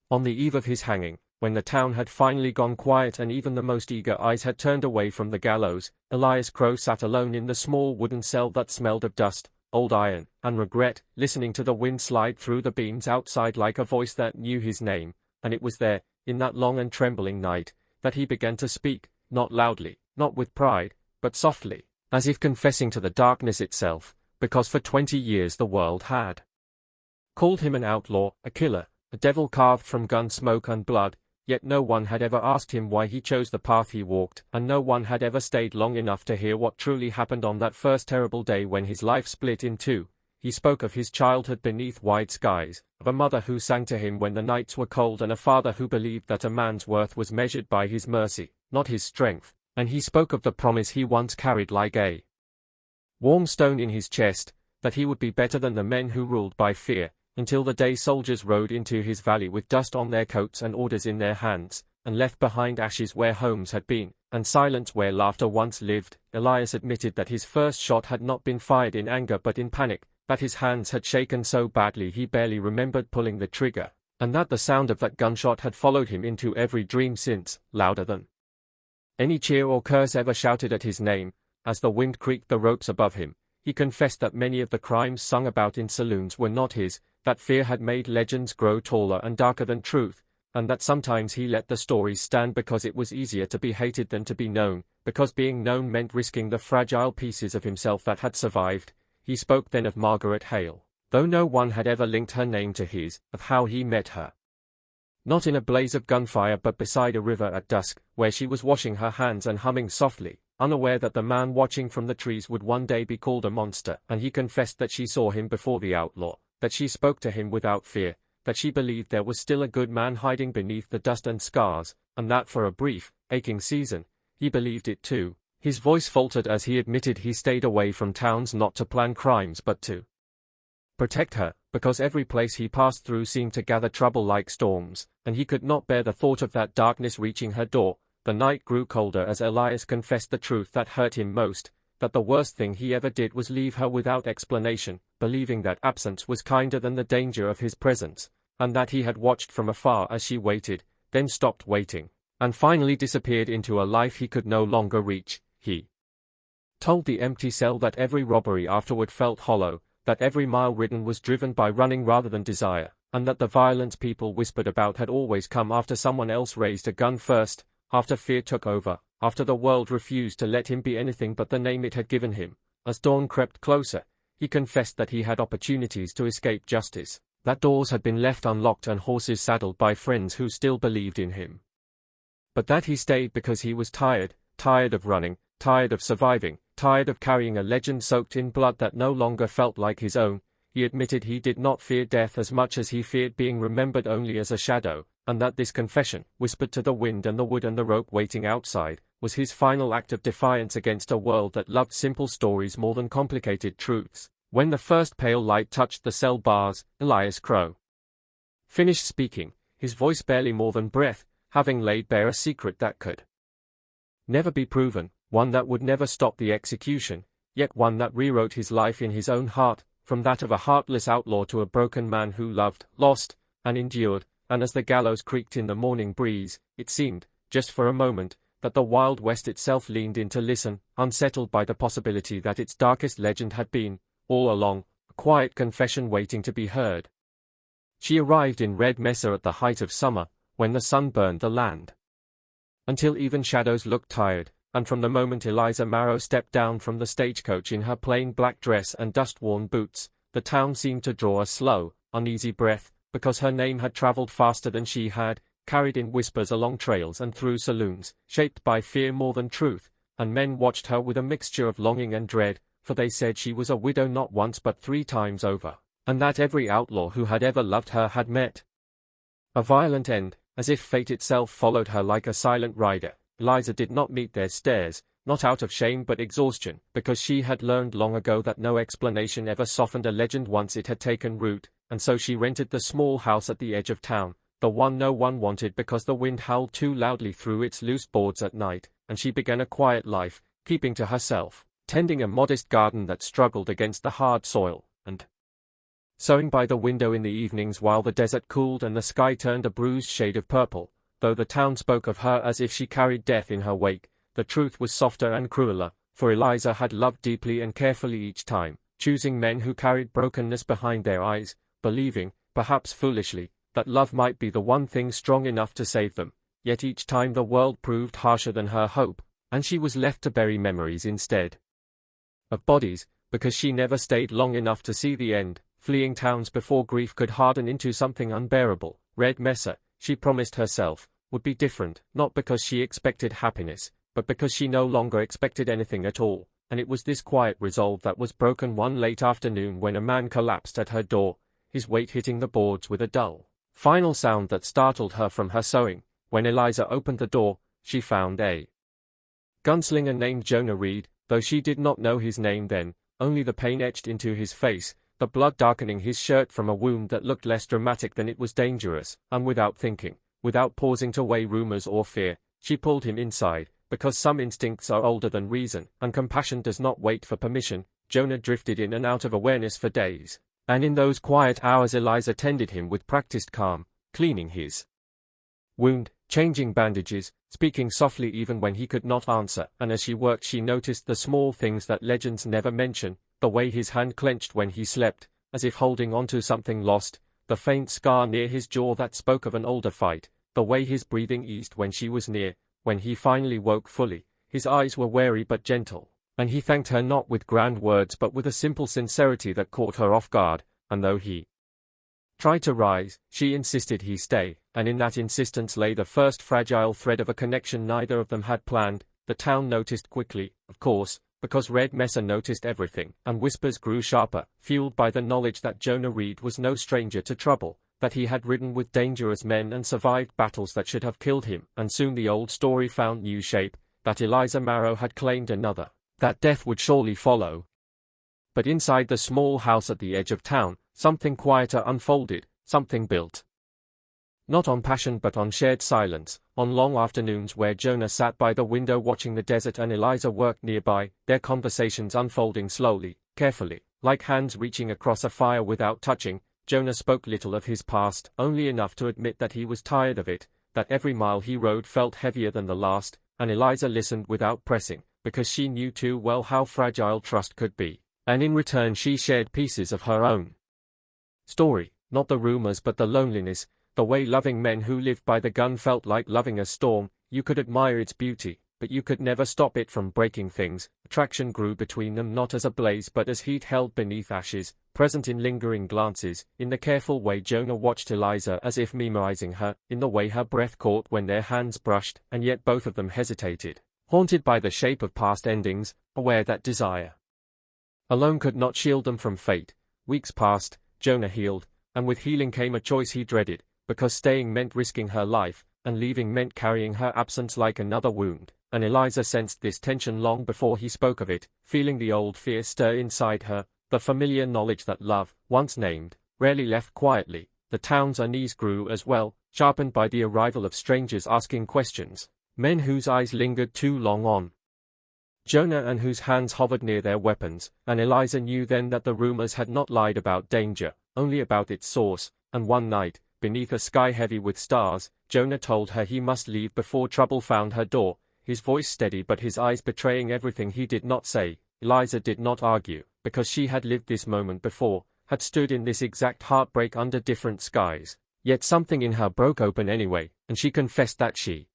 On the eve of his hanging, when the town had finally gone quiet and even the most eager eyes had turned away from the gallows, Elias Crow sat alone in the small wooden cell that smelled of dust, old iron, and regret, listening to the wind slide through the beams outside like a voice that knew his name. And it was there, in that long and trembling night, that he began to speak, not loudly, not with pride, but softly, as if confessing to the darkness itself, because for 20 years the world had called him an outlaw, a killer, a devil carved from gun smoke and blood, yet no one had ever asked him why he chose the path he walked, and no one had ever stayed long enough to hear what truly happened on that first terrible day when his life split in two. He spoke of his childhood beneath wide skies, of a mother who sang to him when the nights were cold and a father who believed that a man's worth was measured by his mercy, not his strength, and he spoke of the promise he once carried like a warm stone in his chest, that he would be better than the men who ruled by fear, until the day soldiers rode into his valley with dust on their coats and orders in their hands, and left behind ashes where homes had been, and silence where laughter once lived. Elias admitted that his first shot had not been fired in anger but in panic, that his hands had shaken so badly he barely remembered pulling the trigger, and that the sound of that gunshot had followed him into every dream since, louder than any cheer or curse ever shouted at his name. As the wind creaked the ropes above him, he confessed that many of the crimes sung about in saloons were not his, that fear had made legends grow taller and darker than truth, and that sometimes he let the stories stand because it was easier to be hated than to be known, because being known meant risking the fragile pieces of himself that had survived. He spoke then of Margaret Hale, though no one had ever linked her name to his, of how he met her. Not in a blaze of gunfire but beside a river at dusk, where she was washing her hands and humming softly, unaware that the man watching from the trees would one day be called a monster, and he confessed that she saw him before the outlaw, that she spoke to him without fear, that she believed there was still a good man hiding beneath the dust and scars, and that for a brief, aching season, he believed it too. His voice faltered as he admitted he stayed away from towns not to plan crimes but to protect her, because every place he passed through seemed to gather trouble like storms, and he could not bear the thought of that darkness reaching her door. The night grew colder as Elias confessed the truth that hurt him most, that the worst thing he ever did was leave her without explanation, believing that absence was kinder than the danger of his presence, and that he had watched from afar as she waited, then stopped waiting, and finally disappeared into a life he could no longer reach. He told the empty cell that every robbery afterward felt hollow, that every mile ridden was driven by running rather than desire, and that the violence people whispered about had always come after someone else raised a gun first, after fear took over, after the world refused to let him be anything but the name it had given him. As dawn crept closer, he confessed that he had opportunities to escape justice, that doors had been left unlocked and horses saddled by friends who still believed in him. But that he stayed because he was tired, tired of running, tired of surviving, tired of carrying a legend soaked in blood that no longer felt like his own. He admitted he did not fear death as much as he feared being remembered only as a shadow, and that this confession, whispered to the wind and the wood and the rope waiting outside, was his final act of defiance against a world that loved simple stories more than complicated truths. When the first pale light touched the cell bars, Elias Crow finished speaking, his voice barely more than breath, having laid bare a secret that could never be proven, one that would never stop the execution, yet one that rewrote his life in his own heart, from that of a heartless outlaw to a broken man who loved, lost, and endured. And as the gallows creaked in the morning breeze, it seemed, just for a moment, that the Wild West itself leaned in to listen, unsettled by the possibility that its darkest legend had been, all along, a quiet confession waiting to be heard. She arrived in Red Mesa at the height of summer, when the sun burned the land until even shadows looked tired, and from the moment Eliza Marrow stepped down from the stagecoach in her plain black dress and dust-worn boots, the town seemed to draw a slow, uneasy breath, because her name had traveled faster than she had, carried in whispers along trails and through saloons, shaped by fear more than truth, and men watched her with a mixture of longing and dread, for they said she was a widow not once but 3 times over, and that every outlaw who had ever loved her had met a violent end, as if fate itself followed her like a silent rider. Eliza did not meet their stares, not out of shame but exhaustion, because she had learned long ago that no explanation ever softened a legend once it had taken root, and so she rented the small house at the edge of town, the one no one wanted because the wind howled too loudly through its loose boards at night, and she began a quiet life, keeping to herself, tending a modest garden that struggled against the hard soil, and sewing by the window in the evenings while the desert cooled and the sky turned a bruised shade of purple. Though the town spoke of her as if she carried death in her wake, the truth was softer and crueler, for Eliza had loved deeply and carefully each time, choosing men who carried brokenness behind their eyes, believing, perhaps foolishly, that love might be the one thing strong enough to save them. Yet each time the world proved harsher than her hope, and she was left to bury memories instead of bodies, because she never stayed long enough to see the end, fleeing towns before grief could harden into something unbearable. Red Mesa, she promised herself, would be different, not because she expected happiness, but because she no longer expected anything at all, and it was this quiet resolve that was broken one late afternoon when a man collapsed at her door, his weight hitting the boards with a dull, final sound that startled her from her sewing. When Eliza opened the door, she found a gunslinger named Jonah Reed, though she did not know his name then, only the pain etched into his face, the blood darkening his shirt from a wound that looked less dramatic than it was dangerous, and without thinking, without pausing to weigh rumors or fear, she pulled him inside, because some instincts are older than reason, and compassion does not wait for permission. Jonah drifted in and out of awareness for days, and in those quiet hours Eliza tended him with practiced calm, cleaning his wound, changing bandages, speaking softly even when he could not answer, and as she worked she noticed the small things that legends never mention, the way his hand clenched when he slept, as if holding onto something lost, the faint scar near his jaw that spoke of an older fight, the way his breathing eased when she was near. When he finally woke fully, his eyes were wary but gentle, and he thanked her not with grand words but with a simple sincerity that caught her off guard, and though he tried to rise, she insisted he stay, and in that insistence lay the first fragile thread of a connection neither of them had planned. The town noticed quickly, of course, because Red Mesa noticed everything, and whispers grew sharper, fueled by the knowledge that Jonah Reed was no stranger to trouble, that he had ridden with dangerous men and survived battles that should have killed him, and soon the old story found new shape, that Eliza Marrow had claimed another, that death would surely follow. But inside the small house at the edge of town, something quieter unfolded, something built not on passion but on shared silence. On long afternoons where Jonah sat by the window watching the desert and Eliza worked nearby, their conversations unfolding slowly, carefully, like hands reaching across a fire without touching. Jonah spoke little of his past, only enough to admit that he was tired of it, that every mile he rode felt heavier than the last, and Eliza listened without pressing, because she knew too well how fragile trust could be, and in return she shared pieces of her own story, not the rumors but the loneliness, the way loving men who lived by the gun felt like loving a storm. You could admire its beauty, but you could never stop it from breaking things. Attraction grew between them not as a blaze but as heat held beneath ashes, present in lingering glances, in the careful way Jonah watched Eliza as if memorizing her, in the way her breath caught when their hands brushed, and yet both of them hesitated, haunted by the shape of past endings, aware that desire alone could not shield them from fate. Weeks passed, Jonah healed, and with healing came a choice he dreaded, because staying meant risking her life, and leaving meant carrying her absence like another wound, and Eliza sensed this tension long before he spoke of it, feeling the old fear stir inside her, the familiar knowledge that love, once named, rarely left quietly. The town's unease grew as well, sharpened by the arrival of strangers asking questions, men whose eyes lingered too long on Jonah and whose hands hovered near their weapons, and Eliza knew then that the rumors had not lied about danger, only about its source, and one night, beneath a sky heavy with stars, Jonah told her he must leave before trouble found her door, his voice steady but his eyes betraying everything he did not say. Eliza did not argue, because she had lived this moment before, had stood in this exact heartbreak under different skies, yet something in her broke open anyway, and she confessed that she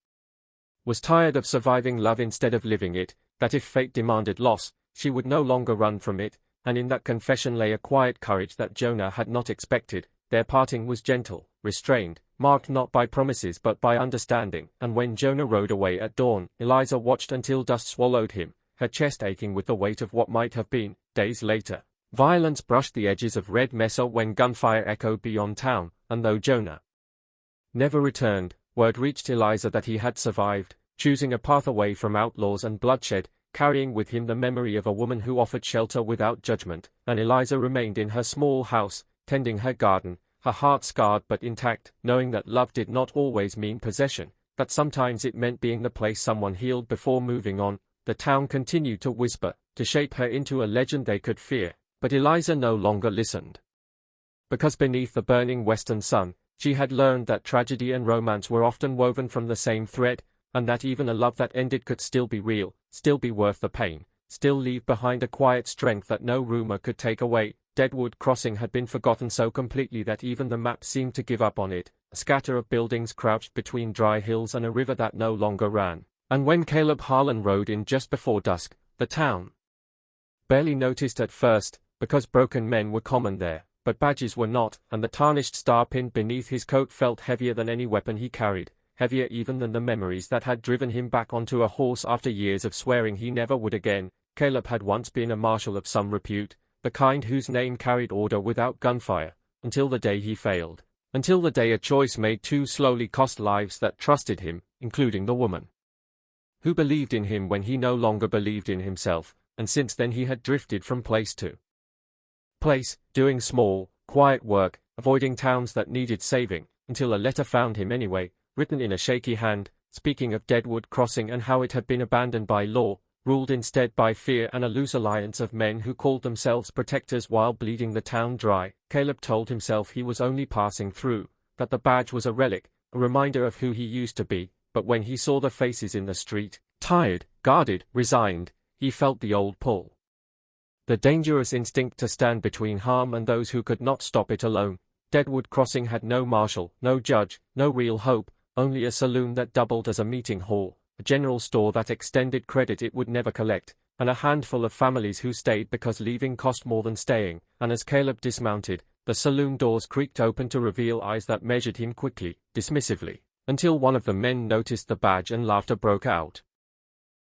was tired of surviving love instead of living it, that if fate demanded loss, she would no longer run from it, and in that confession lay a quiet courage that Jonah had not expected. Their parting was gentle, restrained, marked not by promises but by understanding, and when Jonah rode away at dawn, Eliza watched until dust swallowed him, her chest aching with the weight of what might have been. Days later, violence brushed the edges of Red Mesa when gunfire echoed beyond town, and though Jonah never returned, word reached Eliza that he had survived, choosing a path away from outlaws and bloodshed, carrying with him the memory of a woman who offered shelter without judgment. And Eliza remained in her small house, tending her garden, her heart scarred but intact, knowing that love did not always mean possession, that sometimes it meant being the place someone healed before moving on. The town continued to whisper, to shape her into a legend they could fear, but Eliza no longer listened. because beneath the burning western sun, she had learned that tragedy and romance were often woven from the same thread, and that even a love that ended could still be real, still be worth the pain, still leave behind a quiet strength that no rumor could take away. Deadwood Crossing had been forgotten so completely that even the map seemed to give up on it, a scatter of buildings crouched between dry hills and a river that no longer ran. And when Caleb Harlan rode in just before dusk, the town barely noticed at first, because broken men were common there, but badges were not, and the tarnished star pinned beneath his coat felt heavier than any weapon he carried, heavier even than the memories that had driven him back onto a horse after years of swearing he never would again. Caleb had once been a marshal of some repute, the kind whose name carried order without gunfire, until the day he failed, until the day a choice made too slowly cost lives that trusted him, including the woman who believed in him when he no longer believed in himself, and since then he had drifted from place to place, doing small, quiet work, avoiding towns that needed saving, until a letter found him anyway, written in a shaky hand, speaking of Deadwood Crossing and how it had been abandoned by law, ruled instead by fear and a loose alliance of men who called themselves protectors while bleeding the town dry. Caleb told himself he was only passing through, that the badge was a relic, a reminder of who he used to be, but when he saw the faces in the street, tired, guarded, resigned, he felt the old pull. The dangerous instinct to stand between harm and those who could not stop it alone. Deadwood Crossing had no marshal, no judge, no real hope, only a saloon that doubled as a meeting hall, a general store that extended credit it would never collect, and a handful of families who stayed because leaving cost more than staying. And as Caleb dismounted, the saloon doors creaked open to reveal eyes that measured him quickly, dismissively, until one of the men noticed the badge and laughter broke out.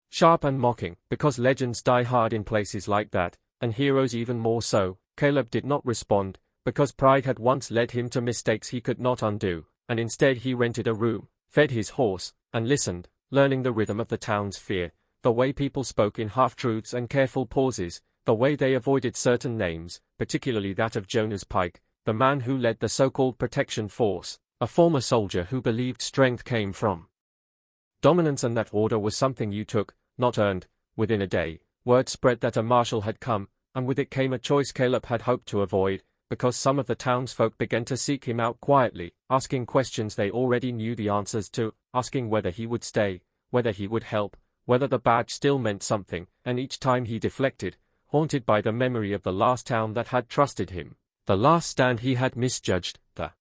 Sharp and mocking, because legends die hard in places like that, and heroes even more so. Caleb did not respond, because pride had once led him to mistakes he could not undo, and instead he rented a room, fed his horse, and listened, learning the rhythm of the town's fear, the way people spoke in half-truths and careful pauses, the way they avoided certain names, particularly that of Jonas Pike, the man who led the so-called protection force, a former soldier who believed strength came from dominance and that order was something you took, not earned. Within a day, word spread that a marshal had come, and with it came a choice Caleb had hoped to avoid, because some of the townsfolk began to seek him out quietly, asking questions they already knew the answers to, asking whether he would stay, whether he would help, whether the badge still meant something, and each time he deflected, haunted by the memory of the last town that had trusted him, the last stand he had misjudged, the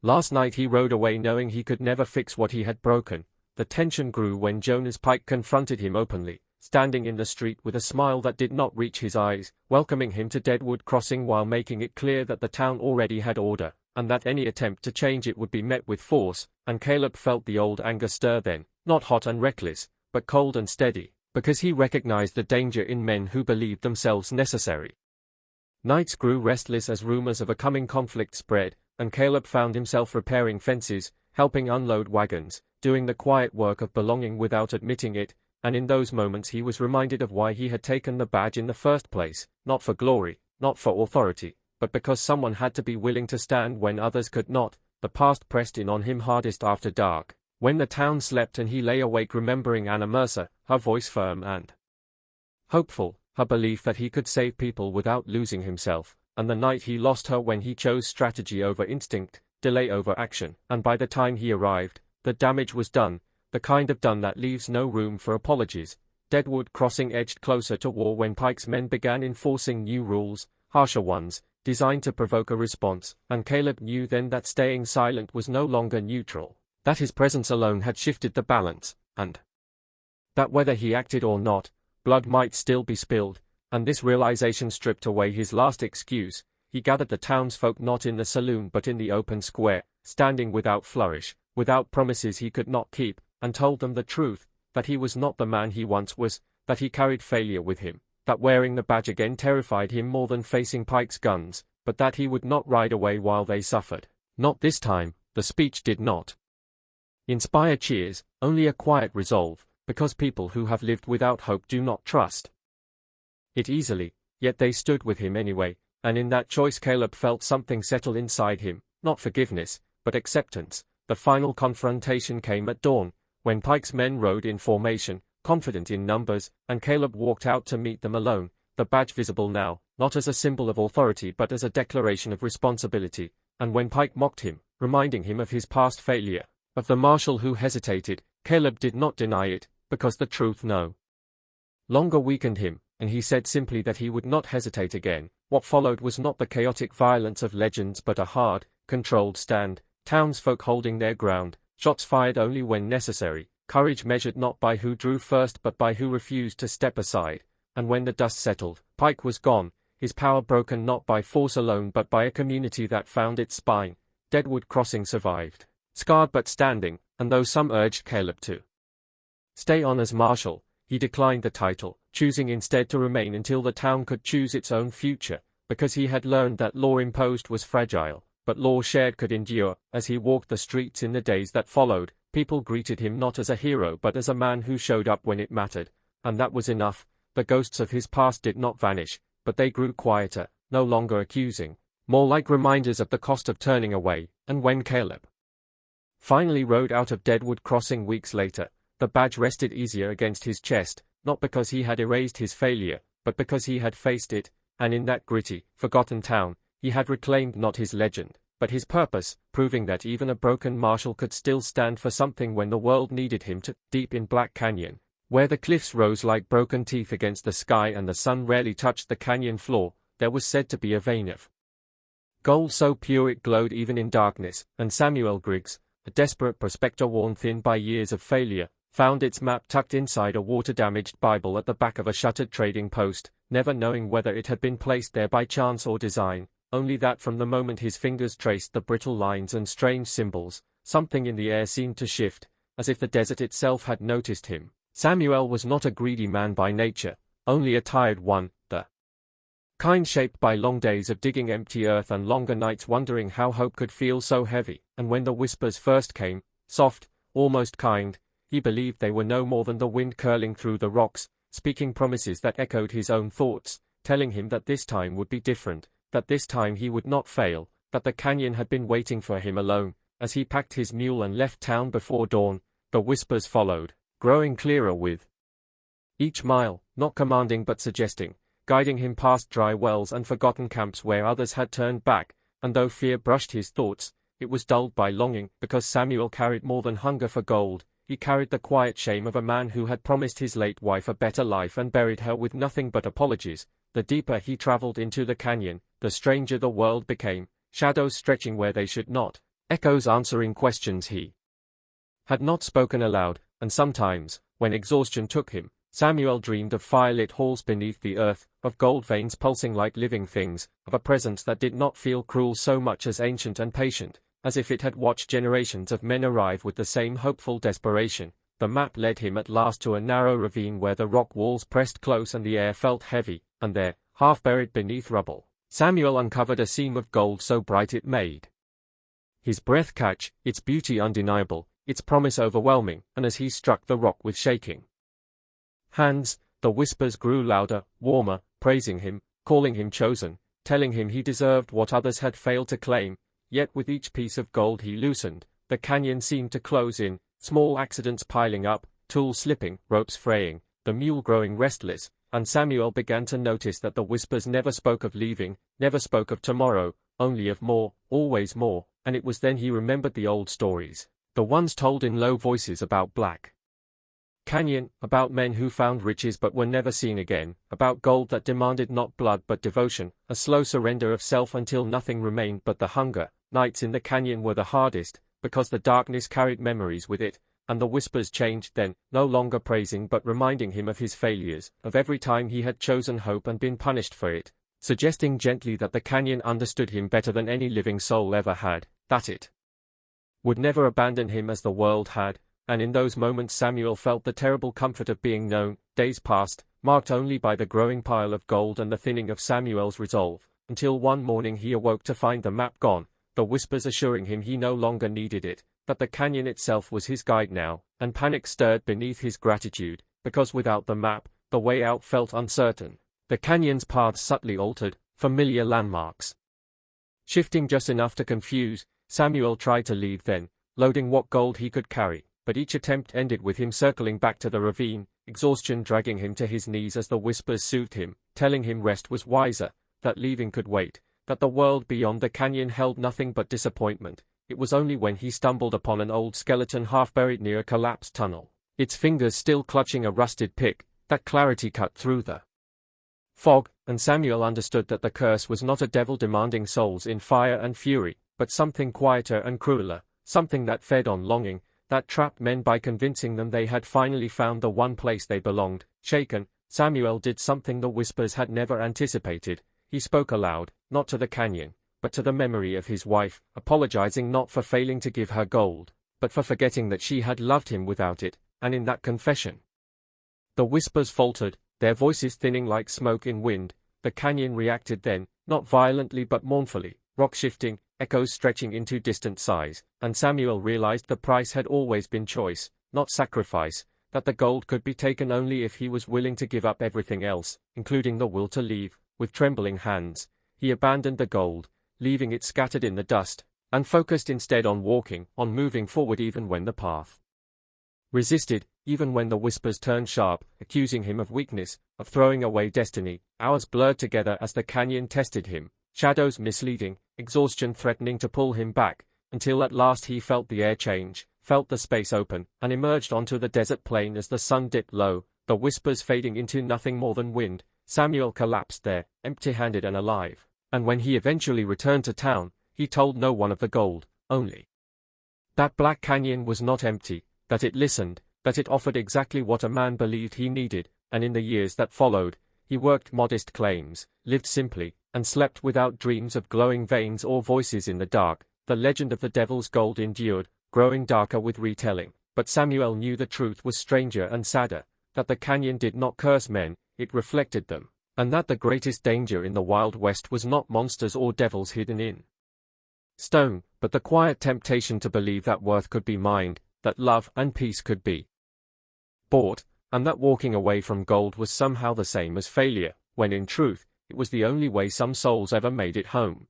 last night he rode away knowing he could never fix what he had broken. The tension grew when Jonas Pike confronted him openly, standing in the street with a smile that did not reach his eyes, welcoming him to Deadwood Crossing while making it clear that the town already had order, and that any attempt to change it would be met with force. And Caleb felt the old anger stir then, not hot and reckless, but cold and steady, because he recognized the danger in men who believed themselves necessary. Nights grew restless as rumors of a coming conflict spread, and Caleb found himself repairing fences, helping unload wagons, doing the quiet work of belonging without admitting it, and in those moments he was reminded of why he had taken the badge in the first place, not for glory, not for authority, but because someone had to be willing to stand when others could not. The past pressed in on him hardest after dark, when the town slept and he lay awake remembering Anna Mercer, her voice firm and hopeful, her belief that he could save people without losing himself, and the night he lost her when he chose strategy over instinct, delay over action. And by the time he arrived, the damage was done, the kind of done that leaves no room for apologies. Deadwood Crossing edged closer to war when Pike's men began enforcing new rules, harsher ones, designed to provoke a response, and Caleb knew then that staying silent was no longer neutral, that his presence alone had shifted the balance, and that whether he acted or not, blood might still be spilled. And this realization stripped away his last excuse. He gathered the townsfolk not in the saloon but in the open square, standing without flourish, without promises he could not keep, and told them the truth, that he was not the man he once was, that he carried failure with him, that wearing the badge again terrified him more than facing Pike's guns, but that he would not ride away while they suffered. Not this time. The speech did not inspire cheers, only a quiet resolve, because people who have lived without hope do not trust it easily, yet they stood with him anyway, and in that choice Caleb felt something settle inside him, not forgiveness, but acceptance. The final confrontation came at dawn, when Pike's men rode in formation, confident in numbers, and Caleb walked out to meet them alone, the badge visible now, not as a symbol of authority but as a declaration of responsibility, and when Pike mocked him, reminding him of his past failure, of the marshal who hesitated, Caleb did not deny it, because the truth no longer weakened him, and he said simply that he would not hesitate again. What followed was not the chaotic violence of legends but a hard, controlled stand, townsfolk holding their ground, shots fired only when necessary, courage measured not by who drew first but by who refused to step aside, and when the dust settled, Pike was gone, his power broken not by force alone but by a community that found its spine. Deadwood Crossing survived, scarred but standing, and though some urged Caleb to stay on as marshal, he declined the title, choosing instead to remain until the town could choose its own future, because he had learned that law imposed was fragile, but law shared could endure. As he walked the streets in the days that followed, people greeted him not as a hero but as a man who showed up when it mattered, and that was enough. The ghosts of his past did not vanish, but they grew quieter, no longer accusing, more like reminders of the cost of turning away. And when Caleb finally rode out of Deadwood Crossing weeks later, the badge rested easier against his chest, not because he had erased his failure, but because he had faced it, and in that gritty, forgotten town, he had reclaimed not his legend, but his purpose, proving that even a broken marshal could still stand for something when the world needed him to. Deep in Black Canyon, where the cliffs rose like broken teeth against the sky and the sun rarely touched the canyon floor, there was said to be a vein of gold so pure it glowed even in darkness, and Samuel Griggs, a desperate prospector worn thin by years of failure, found its map tucked inside a water-damaged Bible at the back of a shuttered trading post, never knowing whether it had been placed there by chance or design, only that from the moment his fingers traced the brittle lines and strange symbols, something in the air seemed to shift, as if the desert itself had noticed him. Samuel was not a greedy man by nature, only a tired one, the kind shaped by long days of digging empty earth and longer nights wondering how hope could feel so heavy. And when the whispers first came, soft, almost kind, he believed they were no more than the wind curling through the rocks, speaking promises that echoed his own thoughts, telling him that this time would be different, that this time he would not fail, that the canyon had been waiting for him alone. As he packed his mule and left town before dawn, the whispers followed, growing clearer with each mile, not commanding but suggesting, guiding him past dry wells and forgotten camps where others had turned back, and though fear brushed his thoughts, it was dulled by longing, because Samuel carried more than hunger for gold. He carried the quiet shame of a man who had promised his late wife a better life and buried her with nothing but apologies. The deeper he traveled into the canyon, the stranger the world became, shadows stretching where they should not, echoes answering questions he had not spoken aloud, and sometimes, when exhaustion took him, Samuel dreamed of firelit halls beneath the earth, of gold veins pulsing like living things, of a presence that did not feel cruel so much as ancient and patient, as if it had watched generations of men arrive with the same hopeful desperation. The map led him at last to a narrow ravine where the rock walls pressed close and the air felt heavy, and there, half buried beneath rubble, Samuel uncovered a seam of gold so bright it made his breath catch, its beauty undeniable, its promise overwhelming, and as he struck the rock with shaking hands, the whispers grew louder, warmer, praising him, calling him chosen, telling him he deserved what others had failed to claim. Yet with each piece of gold he loosened, the canyon seemed to close in, small accidents piling up, tools slipping, ropes fraying, the mule growing restless, and Samuel began to notice that the whispers never spoke of leaving, never spoke of tomorrow, only of more, always more, and it was then he remembered the old stories, the ones told in low voices about Black Canyon, about men who found riches but were never seen again, about gold that demanded not blood but devotion, a slow surrender of self until nothing remained but the hunger. Nights in the canyon were the hardest, because the darkness carried memories with it, and the whispers changed then, no longer praising but reminding him of his failures, of every time he had chosen hope and been punished for it, suggesting gently that the canyon understood him better than any living soul ever had, that it would never abandon him as the world had. And in those moments Samuel felt the terrible comfort of being known. Days passed, marked only by the growing pile of gold and the thinning of Samuel's resolve, until one morning he awoke to find the map gone, the whispers assuring him he no longer needed it, that the canyon itself was his guide now, and panic stirred beneath his gratitude, because without the map, the way out felt uncertain. The canyon's paths subtly altered, familiar landmarks shifting just enough to confuse. Samuel tried to leave then, loading what gold he could carry. But each attempt ended with him circling back to the ravine, exhaustion dragging him to his knees as the whispers soothed him, telling him rest was wiser. that leaving could wait, that the world beyond the canyon held nothing but disappointment. It was only when he stumbled upon an old skeleton half buried near a collapsed tunnel, its fingers still clutching a rusted pick, that clarity cut through the fog, and Samuel understood that the curse was not a devil demanding souls in fire and fury, but something quieter and crueler, something that fed on longing, that trapped men by convincing them they had finally found the one place they belonged. Shaken, Samuel did something the Whispers had never anticipated. He spoke aloud, not to the canyon, but to the memory of his wife, apologizing not for failing to give her gold, but for forgetting that she had loved him without it, and in that confession, the Whispers faltered, their voices thinning like smoke in wind. The canyon reacted then, not violently but mournfully, rock shifting, echoes stretching into distant sighs, and Samuel realized the price had always been choice, not sacrifice, that the gold could be taken only if he was willing to give up everything else, including the will to leave. With trembling hands, he abandoned the gold, leaving it scattered in the dust, and focused instead on walking, on moving forward even when the path resisted, even when the Whispers turned sharp, accusing him of weakness, of throwing away destiny. Hours blurred together as the canyon tested him, shadows misleading, exhaustion threatening to pull him back, until at last he felt the air change, felt the space open, and emerged onto the desert plain as the sun dipped low, the Whispers fading into nothing more than wind. Samuel collapsed there, empty-handed and alive, and when he eventually returned to town, he told no one of the gold, only that Black Canyon was not empty, that it listened, that it offered exactly what a man believed he needed. And in the years that followed, he worked modest claims, lived simply, and slept without dreams of glowing veins or voices in the dark. The legend of the Devil's Gold endured, growing darker with retelling, but Samuel knew the truth was stranger and sadder, that the canyon did not curse men, it reflected them, and that the greatest danger in the Wild West was not monsters or devils hidden in stone, but the quiet temptation to believe that worth could be mined, that love and peace could be bought, and that walking away from gold was somehow the same as failure, when in truth, it was the only way some souls ever made it home.